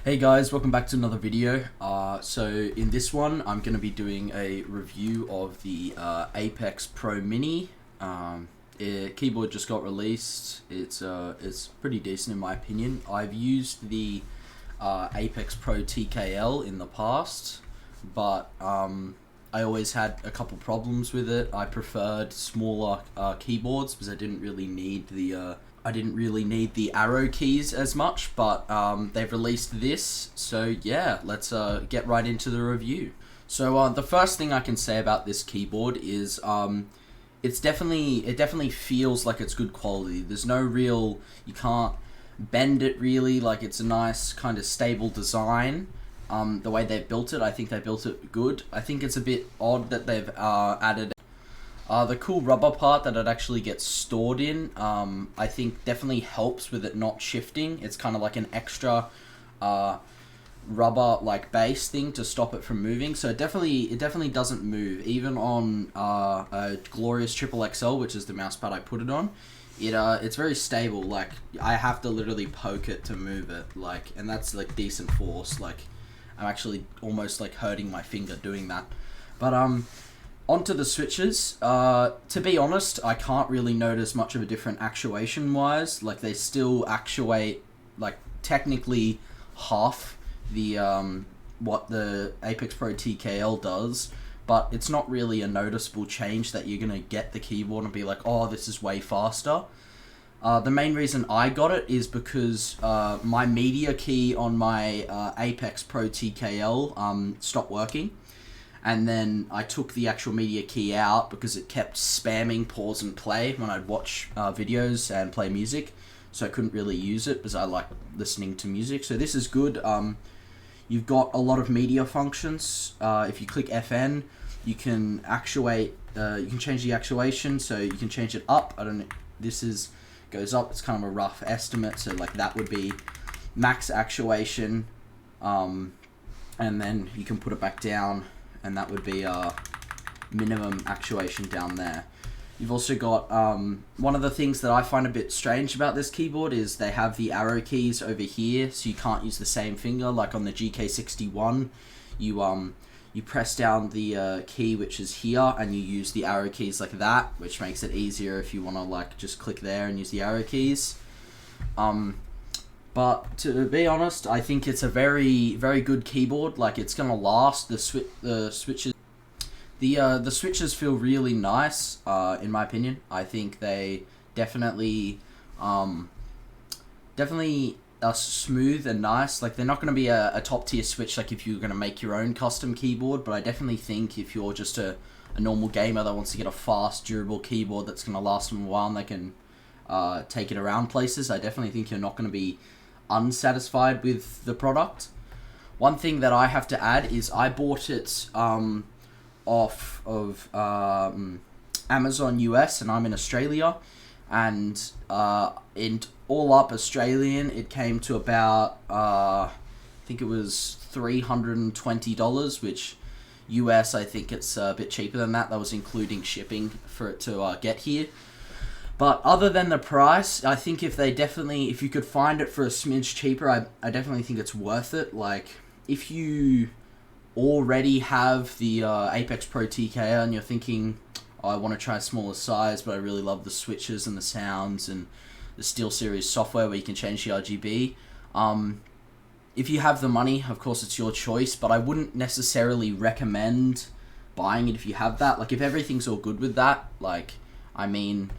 Hey guys, welcome back to another video. So in this one, I'm going to be doing a review of the Apex Pro Mini. Keyboard just got released. It's pretty decent in my opinion. I've used the Apex Pro TKL in the past, but I always had a couple problems with it. I preferred smaller keyboards because I didn't really need the arrow keys as much, but they've released this, so yeah, let's get right into the review. So the first thing I can say about this keyboard is it definitely feels like it's good quality. There's no real, you can't bend it really, like it's a nice kind of stable design. The way they've built it, I think they built it good. I think it's a bit odd that they've added the cool rubber part that it actually gets stored in. I think definitely helps with it not shifting. It's kind of like an extra rubber like base thing to stop it from moving. So it definitely doesn't move. Even on a glorious Triple XL, which is the mouse pad I put it on, it's very stable. Like I have to literally poke it to move it. Like, and that's like decent force. Like I'm actually almost like hurting my finger doing that. But onto the switches. To be honest, I can't really notice much of a different actuation wise. Like they still actuate like technically half the what the Apex Pro TKL does, but it's not really a noticeable change that you're gonna get the keyboard and be like, oh, this is way faster. The main reason I got it is because my media key on my Apex Pro TKL stopped working. And then I took the actual media key out because it kept spamming pause and play when I'd watch videos and play music. So I couldn't really use it because I like listening to music. So this is good. You've got a lot of media functions. If you click FN, you can actuate, you can change the actuation. So you can change it up. Goes up. It's kind of a rough estimate. So like that would be max actuation. And then you can put it back down, and that would be minimum actuation down there. You've also got, one of the things that I find a bit strange about this keyboard is they have the arrow keys over here, so you can't use the same finger. Like on the GK61, you press down the key which is here, and you use the arrow keys like that, which makes it easier if you want to like just click there and use the arrow keys. But to be honest, I think it's a very, very good keyboard. Like it's gonna last. The switches feel really nice. In my opinion, I think they definitely are smooth and nice. Like they're not gonna be a top tier switch like if you're gonna make your own custom keyboard. But I definitely think if you're just a normal gamer that wants to get a fast, durable keyboard that's gonna last them a while and they can take it around places, I definitely think you're not gonna be unsatisfied with the product. One thing that I have to add is I bought it off of Amazon US, and I'm in Australia, and in all up Australian it came to about I think it was $320, which US I think it's a bit cheaper than that. That was including shipping for it to get here. But other than the price, I think if you could find it for a smidge cheaper, I definitely think it's worth it. Like, if you already have the Apex Pro TKL and you're thinking, oh, I want to try a smaller size, but I really love the switches and the sounds and the SteelSeries software where you can change the RGB. If you have the money, of course, it's your choice, but I wouldn't necessarily recommend buying it if you have that. Like, if everything's all good with that, like, I mean,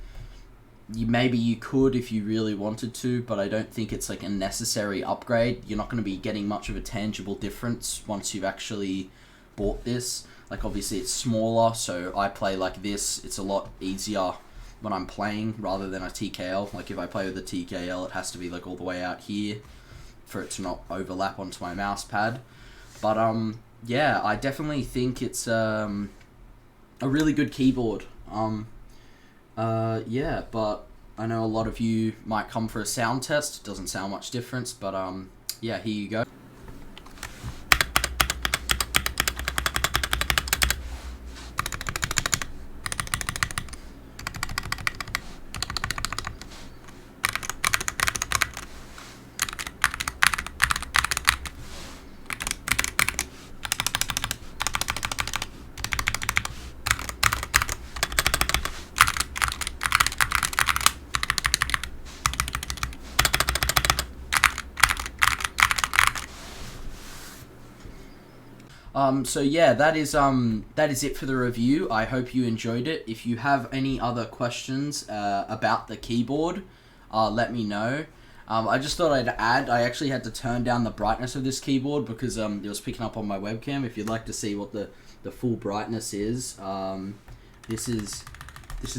maybe you could if you really wanted to, but I don't think it's like a necessary upgrade. You're not going to be getting much of a tangible difference once you've actually bought this. Like obviously it's smaller, so I play like this. It's a lot easier when I'm playing rather than a TKL. Like if I play with a TKL, it has to be like all the way out here for it to not overlap onto my mouse pad. But yeah, I definitely think it's a really good keyboard. Yeah, but I know a lot of you might come for a sound test. It doesn't sound much difference, but yeah, here you go. So yeah, that is it for the review. I hope you enjoyed it. If you have any other questions about the keyboard, let me know. I just thought I'd add, I actually had to turn down the brightness of this keyboard because it was picking up on my webcam. If you'd like to see what the full brightness is, this is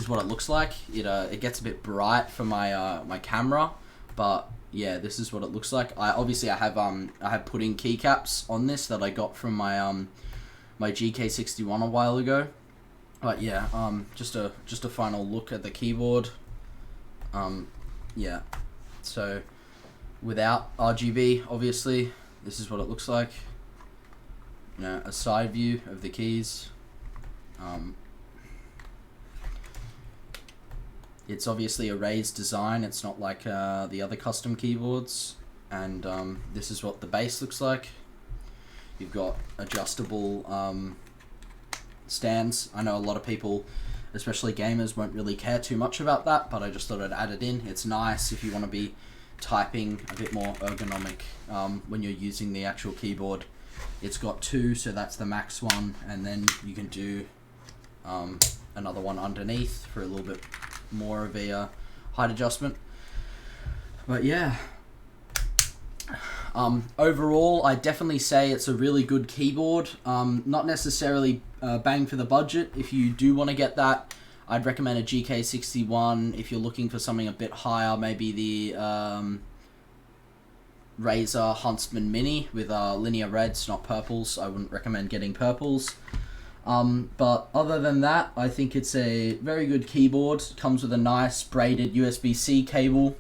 what it looks like. It gets a bit bright for my my camera, but yeah, this is what it looks like. I have put in keycaps on this that I got from my my GK61 a while ago. But yeah, just a final look at the keyboard. Yeah, so without RGB, obviously, this is what it looks like. A side view of the keys. It's obviously a raised design. It's not like the other custom keyboards. And this is what the base looks like. You've got adjustable stands. I know a lot of people, especially gamers, won't really care too much about that, but I just thought I'd add it in. It's nice if you want to be typing a bit more ergonomic when you're using the actual keyboard. It's got two, so that's the max one, and then you can do another one underneath for a little bit more of a height adjustment. But yeah, overall I definitely say it's a really good keyboard. Not necessarily bang for the budget. If you do want to get that, I'd recommend a GK61. If you're looking for something a bit higher, maybe the Razer Huntsman Mini with linear reds, not purples. I wouldn't recommend getting purples. But other than that, I think it's a very good keyboard. It comes with a nice braided USB-C cable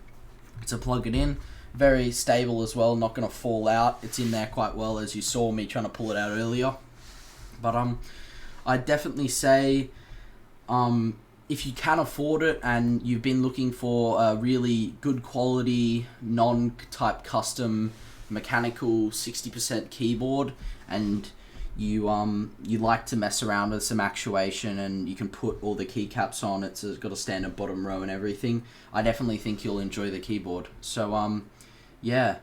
to plug it in. Very stable as well, not going to fall out. It's in there quite well, as you saw me trying to pull it out earlier. But I'd definitely say if you can afford it and you've been looking for a really good quality, non-type custom mechanical 60% keyboard, and you like to mess around with some actuation and you can put all the keycaps on, it's got a standard bottom row and everything, I definitely think you'll enjoy the keyboard. So yeah,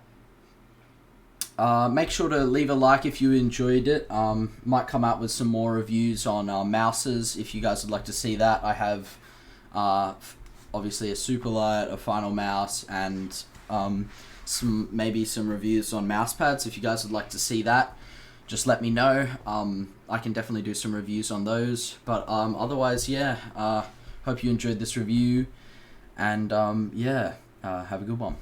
make sure to leave a like if you enjoyed it. Might come out with some more reviews on mouses if you guys would like to see that. I have obviously a Superlight, a Final Mouse, and maybe some reviews on mouse pads. If you guys would like to see that, just let me know. I can definitely do some reviews on those. But otherwise, yeah, hope you enjoyed this review, and yeah, have a good one.